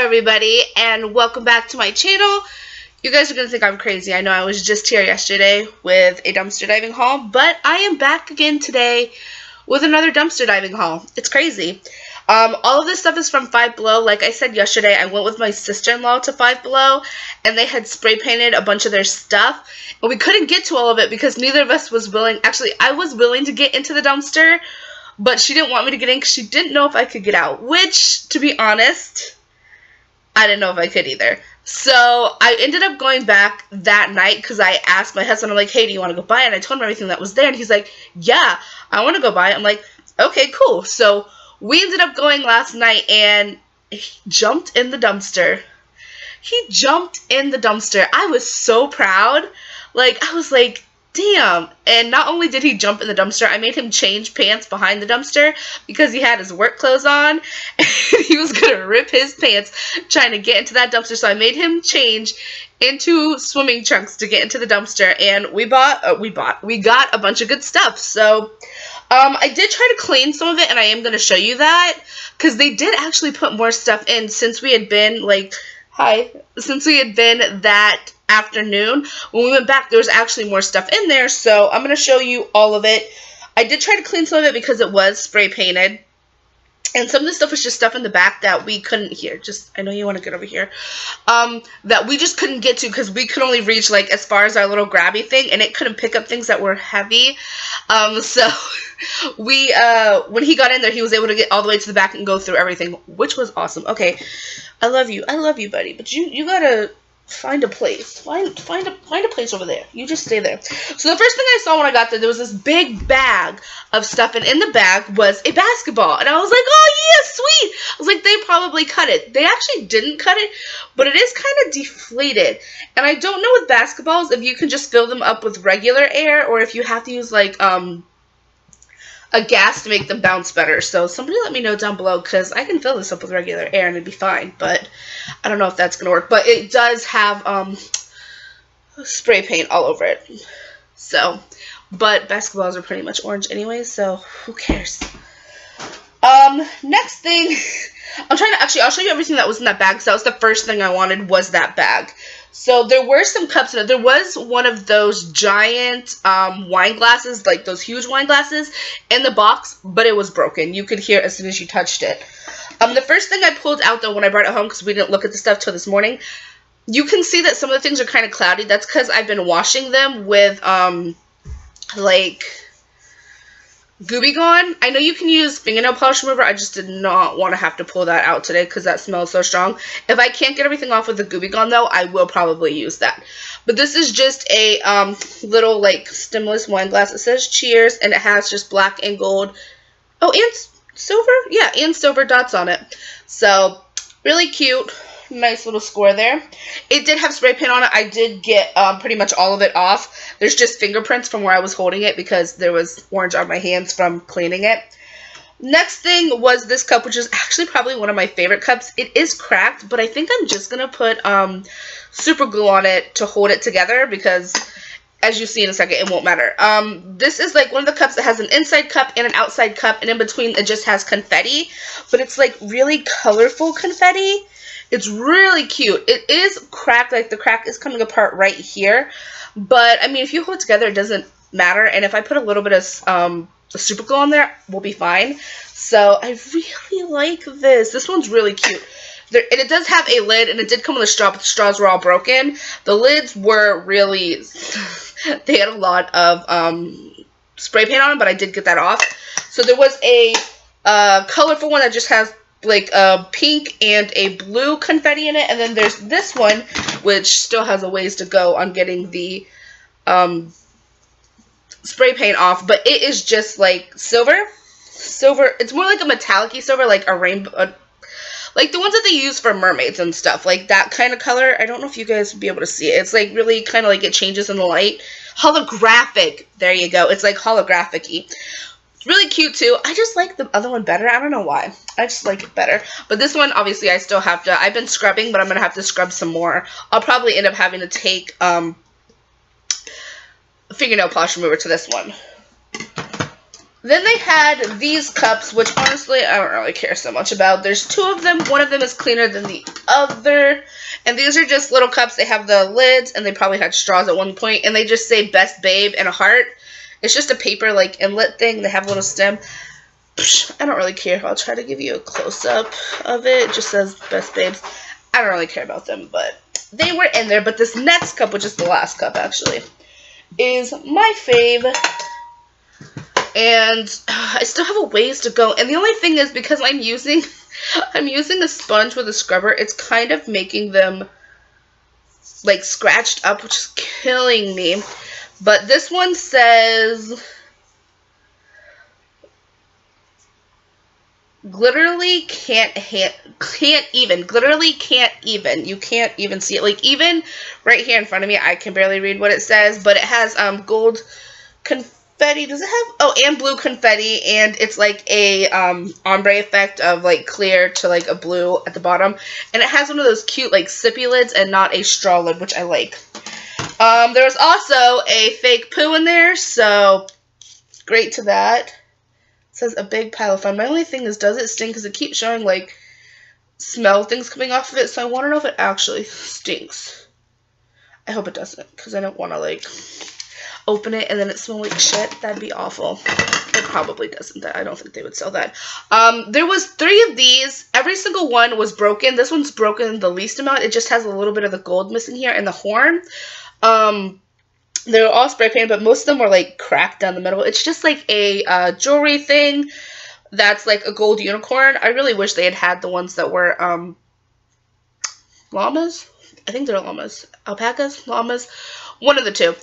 everybody, and welcome back to my channel. You guys are going to think I'm crazy. I know I was just here yesterday with a dumpster diving haul, but I am back again today with another dumpster diving haul. It's crazy. All of this stuff is from Five Below. Like I said yesterday, I went with my sister-in-law to Five Below, and they had spray painted a bunch of their stuff, but we couldn't get to all of it because neither of us was willing. Actually, I was willing to get into the dumpster, but she didn't want me to get in because she didn't know if I could get out, which, to be honest, I didn't know if I could either. So I ended up going back that night because I asked my husband, I'm like, hey, do you want to go buy it? And I told him everything that was there, and he's like, yeah, I want to go buy it. I'm like, okay, cool. So we ended up going last night, and he jumped in the dumpster. He jumped in the dumpster. I was so proud. Like, I was like, damn. And not only did he jump in the dumpster, I made him change pants behind the dumpster because he had his work clothes on and he was gonna rip his pants trying to get into that dumpster. So I made him change into swimming trunks to get into the dumpster, and we got a bunch of good stuff. So I did try to clean some of it, and I am gonna show you that because they did actually put more stuff in since we had been that afternoon. When we went back, there was actually more stuff in there, so I'm going to show you all of it. I did try to clean some of it because it was spray painted, and some of the stuff was just stuff in the back that we couldn't I know you want to get over here, that we just couldn't get to because we could only reach like as far as our little grabby thing, and it couldn't pick up things that were heavy. So we when he got in there, he was able to get all the way to the back and go through everything, which was awesome. Okay, I love you, buddy, but you gotta find a place. Find a place over there. You just stay there. So the first thing I saw when I got there was this big bag of stuff, and in the bag was a basketball. And I was like, oh yeah, sweet. I was like, they probably cut it. They actually didn't cut it, but it is kind of deflated. And I don't know with basketballs if you can just fill them up with regular air or if you have to use like a gas to make them bounce better. So somebody let me know down below because I can fill this up with regular air and it'd be fine, but I don't know if that's gonna work. But it does have spray paint all over it. So, but basketballs are pretty much orange anyway, so who cares? Next thing, I'll show you everything that was in that bag. So that was the first thing I wanted, was that bag. So there were some cups in it. There was one of those giant wine glasses, like those huge wine glasses, in the box, but it was broken. You could hear it as soon as you touched it. The first thing I pulled out, though, when I brought it home, because we didn't look at the stuff till this morning, you can see that some of the things are kind of cloudy. That's because I've been washing them with, like, Gooby Gone. I know you can use fingernail polish remover. I just did not want to have to pull that out today because that smells so strong. If I can't get everything off with the Gooby Gone, though, I will probably use that. But this is just a little, like, stemless wine glass. It says cheers, and it has just black and gold. Oh, and silver? Yeah, and silver dots on it. So, really cute. Nice little score there. It did have spray paint on it. I did get pretty much all of it off. There's just fingerprints from where I was holding it because there was orange on my hands from cleaning it. Next thing was this cup, which is actually probably one of my favorite cups. It is cracked, but I think I'm just going to put super glue on it to hold it together because, as you see in a second, it won't matter. This is like one of the cups that has an inside cup and an outside cup, and in between it just has confetti, but it's like really colorful confetti. It's really cute. It is cracked, like the crack is coming apart right here, but I mean, if you hold it together, it doesn't matter, and if I put a little bit of super glue on there, we'll be fine. So I really like this. This one's really cute. And it does have a lid, and it did come with a straw, but the straws were all broken. The lids were really, they had a lot of spray paint on them, but I did get that off. So there was a colorful one that just has like a pink and a blue confetti in it, and then there's this one which still has a ways to go on getting the spray paint off, but it is just like silver. It's more like a metallic-y silver, like a rainbow, like the ones that they use for mermaids and stuff, like that kind of color. I don't know if you guys would be able to see it. It's like really kind of like it changes in the light. Holographic. There you go. It's like holographic-y. It's really cute too. I just like the other one better. I don't know why. I just like it better. But this one, obviously, I still have to. I've been scrubbing, but I'm going to have to scrub some more. I'll probably end up having to take fingernail polish remover to this one. Then they had these cups, which honestly I don't really care so much about. There's two of them. One of them is cleaner than the other. And these are just little cups. They have the lids, and they probably had straws at one point. And they just say Best Babe and a heart. It's just a paper, like, inlet thing. They have a little stem. I don't really care. I'll try to give you a close-up of it. It just says Best Babes. I don't really care about them, but they were in there. But this next cup, which is the last cup, actually, is my fave. And I still have a ways to go. And the only thing is, because I'm using a sponge with a scrubber, it's kind of making them, like, scratched up, which is killing me. But this one says, literally can't even. Literally can't even. You can't even see it. Like, even right here in front of me, I can barely read what it says. But it has gold confetti. Does it have? Oh, and blue confetti. And it's like a ombre effect of like clear to like a blue at the bottom. And it has one of those cute like sippy lids and not a straw lid, which I like. There was also a fake poo in there, so great to that. It says a big pile of fun. My only thing is, does it stink? Because it keeps showing like smell things coming off of it, so I want to know if it actually stinks. I hope it doesn't, because I don't want to like open it and then it smells like shit. That'd be awful. It probably doesn't. I don't think they would sell that. There was 3 of these. Every single one was broken. This one's broken the least amount. It just has a little bit of the gold missing here and the horn. They were all spray painted, but most of them were like cracked down the middle. It's just like a jewelry thing that's like a gold unicorn. I really wish they had had the ones that were llamas. I think they're llamas. Alpacas? Llamas? One of the two.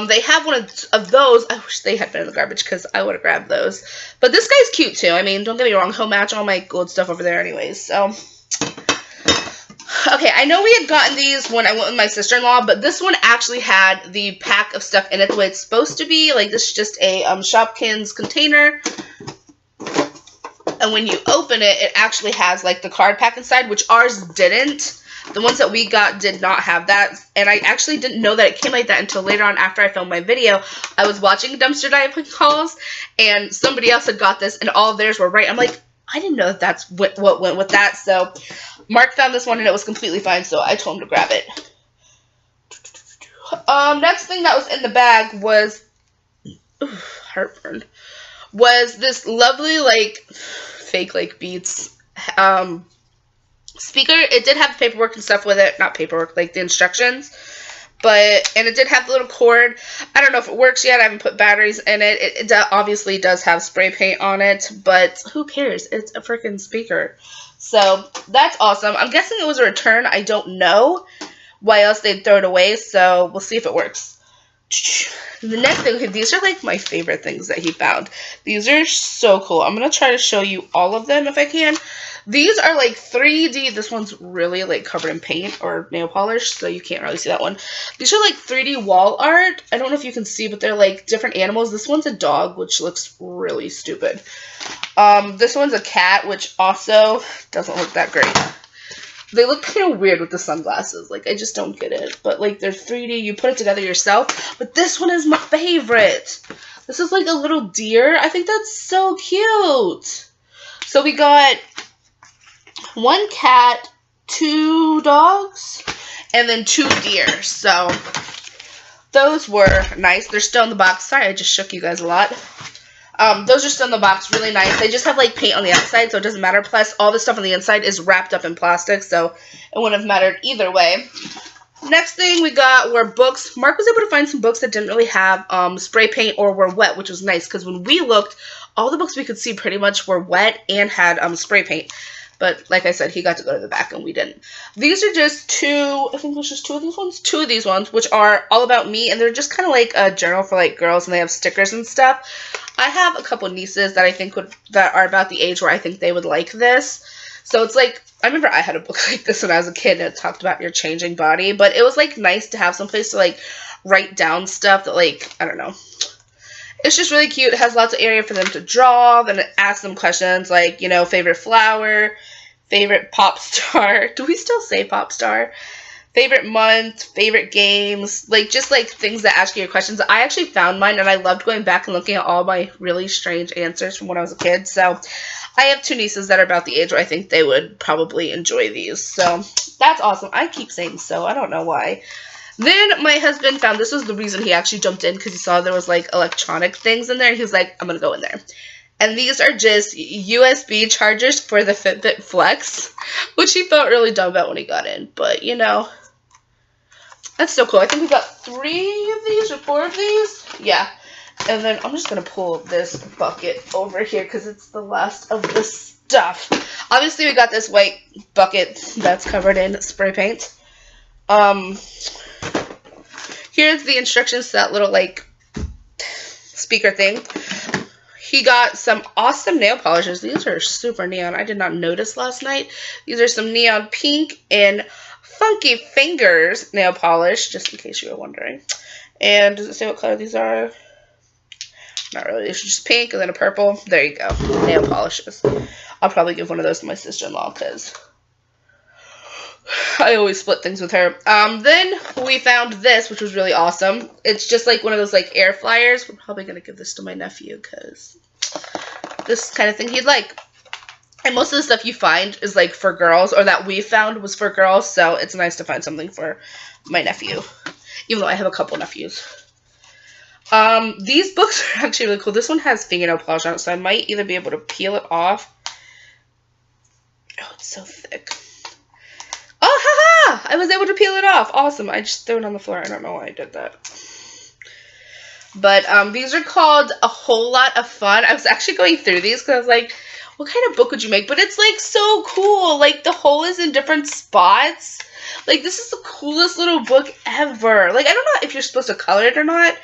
They have one of those. I wish they had been in the garbage because I would have grabbed those. But this guy's cute too. I mean, don't get me wrong. He'll match all my gold stuff over there anyways. So, okay, I know we had gotten these when I went with my sister-in-law, but this one actually had the pack of stuff in it the way it's supposed to be. Like, this is just a Shopkins container. And when you open it, it actually has, like, the card pack inside, which ours didn't. The ones that we got did not have that. And I actually didn't know that it came like that until later on after I filmed my video. I was watching Dumpster Diving hauls, and somebody else had got this, and all of theirs were right. I'm like, I didn't know that that's what went with that. So Mark found this one and it was completely fine, so I told him to grab it. Next thing that was in the bag was heartburn. Was this lovely like fake like Beats speaker. It did have the paperwork and stuff with it, not paperwork, like the instructions. And it did have the little cord. I don't know if it works yet. I haven't put batteries in it. It obviously does have spray paint on it, but who cares? It's a freaking speaker. So that's awesome. I'm guessing it was a return. I don't know why else they'd throw it away, so we'll see if it works. The next thing, okay, these are like my favorite things that he found. These are so cool. I'm going to try to show you all of them if I can. These are like 3D. This one's really like covered in paint or nail polish, so you can't really see that one. These are like 3D wall art. I don't know if you can see, but they're like different animals. This one's a dog, which looks really stupid. This one's a cat, which also doesn't look that great. They look kind of weird with the sunglasses. Like, I just don't get it. But, like, they're 3D. You put it together yourself. But this one is my favorite. This is like a little deer. I think that's so cute. So we got 1 cat, 2 dogs, and then 2 deer. So those were nice. They're still in the box. Sorry, I just shook you guys a lot. Those are still in the box, really nice. They just have like paint on the outside, so it doesn't matter. Plus, all the stuff on the inside is wrapped up in plastic, so it wouldn't have mattered either way. Next thing we got were books. Mark was able to find some books that didn't really have spray paint or were wet, which was nice, because when we looked, all the books we could see pretty much were wet and had spray paint. But like I said, he got to go to the back and we didn't. These are just 2, I think there's just 2 of these ones? 2 of these ones, which are all about me, and they're just kind of like a journal for like girls, and they have stickers and stuff. I have a couple nieces that I think that are about the age where I think they would like this. So it's like, I remember I had a book like this when I was a kid, and it talked about your changing body, but it was like nice to have some place to like write down stuff that like, I don't know. It's just really cute. It has lots of area for them to draw. Then it asks them questions like, you know, favorite flower, favorite pop star. Do we still say pop star? favorite month, favorite games, like just like things that ask you your questions. I actually found mine and I loved going back and looking at all my really strange answers from when I was a kid. So I have 2 nieces that are about the age where I think they would probably enjoy these. So that's awesome. I keep saying so. I don't know why. Then my husband found, this was the reason he actually jumped in, because he saw there was like electronic things in there. And he was like, I'm going to go in there. And these are just USB chargers for the Fitbit Flex, which he felt really dumb about when he got in. But, you know, that's so cool. I think we got 3 of these or 4 of these. Yeah. And then I'm just going to pull this bucket over here because it's the last of the stuff. Obviously, we got this white bucket that's covered in spray paint. Here's the instructions to that little, like, speaker thing. He got some awesome nail polishes. These are super neon. I did not notice last night. These are some neon pink and funky fingers nail polish, just in case you were wondering. And does it say what color these are? Not really. It's just pink and then a purple. There you go. Nail polishes. I'll probably give one of those to my sister-in-law because I always split things with her. Then we found this, which was really awesome. It's just like one of those like air fryers. We're probably going to give this to my nephew because this kind of thing he'd like. And most of the stuff you find is like for girls, or that we found was for girls. So it's nice to find something for my nephew, even though I have a couple nephews. These books are actually really cool. This one has fingernail polish on it, so I might either be able to peel it off. Oh, it's so thick. Oh, haha! I was able to peel it off. Awesome. I just threw it on the floor. I don't know why I did that. But these are called A Whole Lot of Fun. I was actually going through these because I was like, what kind of book would you make? But it's like so cool. Like the hole is in different spots. Like this is the coolest little book ever. Like I don't know if you're supposed to color it or not,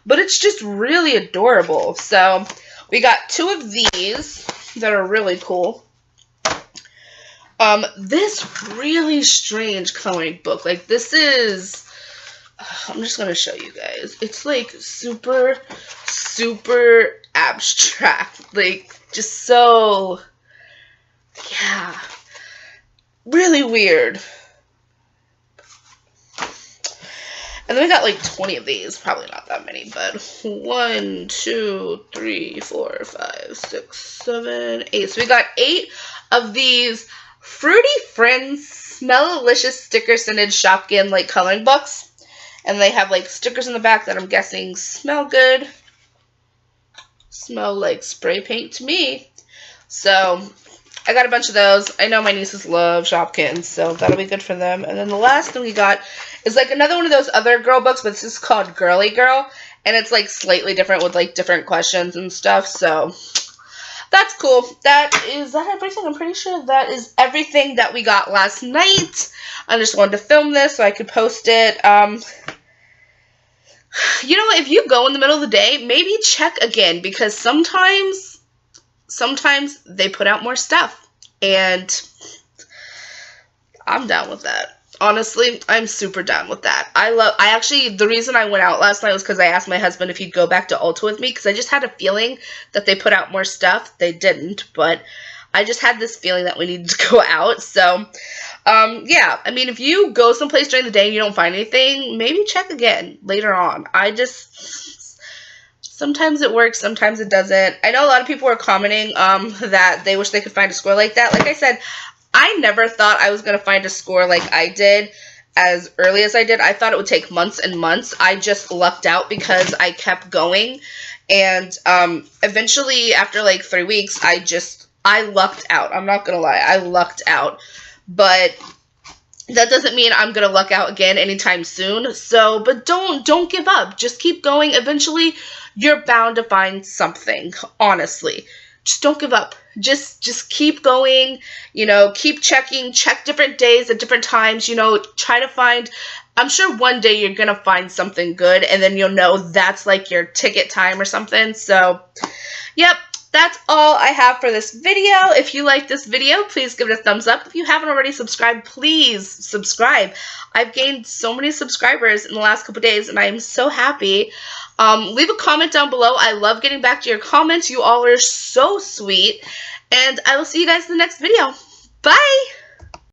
but it's just really adorable. So we got 2 of these that are really cool. This really strange coloring book, like this is, I'm just going to show you guys. It's like super, super abstract, like just so, yeah, really weird. And then we got like 20 of these, probably not that many, but 1, 2, 3, 4, 5, 6, 7, 8. So we got 8 of these Fruity Friends Smell-Licious Sticker Scented Shopkin like coloring books. And they have like stickers in the back that I'm guessing smell good. Smell like spray paint to me. So I got a bunch of those. I know my nieces love Shopkins, so that'll be good for them. And then the last thing we got is like another one of those other girl books, but this is called Girly Girl. And it's like slightly different with like different questions and stuff, so that's cool. That everything? I'm pretty sure that is everything that we got last night. I just wanted to film this so I could post it. You know what? If you go in the middle of the day, maybe check again, because sometimes they put out more stuff, and I'm down with that. Honestly, I'm super down with that. The reason I went out last night was because I asked my husband if he'd go back to Ulta with me, because I just had a feeling that they put out more stuff. They didn't, but I just had this feeling that we needed to go out. So, yeah, I mean, if you go someplace during the day and you don't find anything, maybe check again later on. Sometimes it works, sometimes it doesn't. I know a lot of people were commenting that they wish they could find a score like that. Like I said, I never thought I was going to find a score like I did as early as I did. I thought it would take months and months. I just lucked out because I kept going. And eventually, after like 3 weeks, I lucked out. I'm not going to lie. I lucked out. But that doesn't mean I'm going to luck out again anytime soon. So, but don't give up. Just keep going. Eventually, you're bound to find something, honestly. Just don't give up. Just keep going, you know, keep checking, check different days at different times, you know, try to find, I'm sure one day you're going to find something good, and then you'll know that's like your ticket time or something. So, yep, that's all I have for this video. If you like this video, please give it a thumbs up. If you haven't already subscribed, please subscribe. I've gained so many subscribers in the last couple days, and I am so happy. Leave a comment down below. I love getting back to your comments. You all are so sweet. And I will see you guys in the next video. Bye!